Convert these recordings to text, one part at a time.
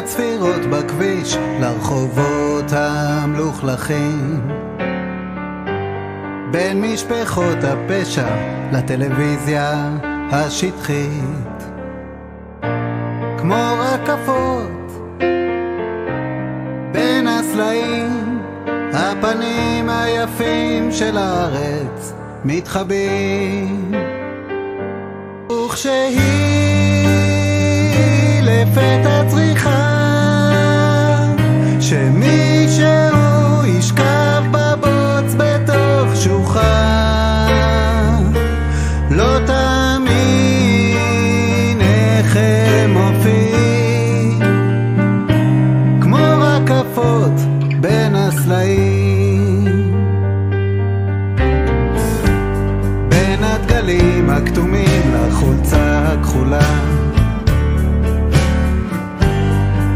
הצפירות בכביש לרחובות המלוכלכים, בין משפחות הפשע לטלוויזיה השטחית, כמו רקפות בין הסלעים, הפנים היפים של הארץ מתחבאים, וכשהיא לפתע צריכה שמישהו ישכב בבוץ בתוך שוחה, לא תאמין איך הם מופיעים, כמו רקפות בין הסלעים, בין הדגלים הכתומים לחולצה הכחולה,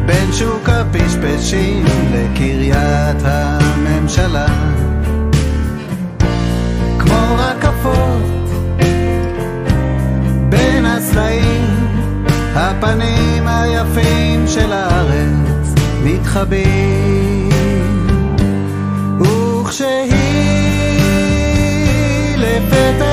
בין שוק הפשפשים לקריית הממשלה, כמו רקפות בין הסלעים, הפנים היפים של הארץ מתחבאים, וכשהיא לפתע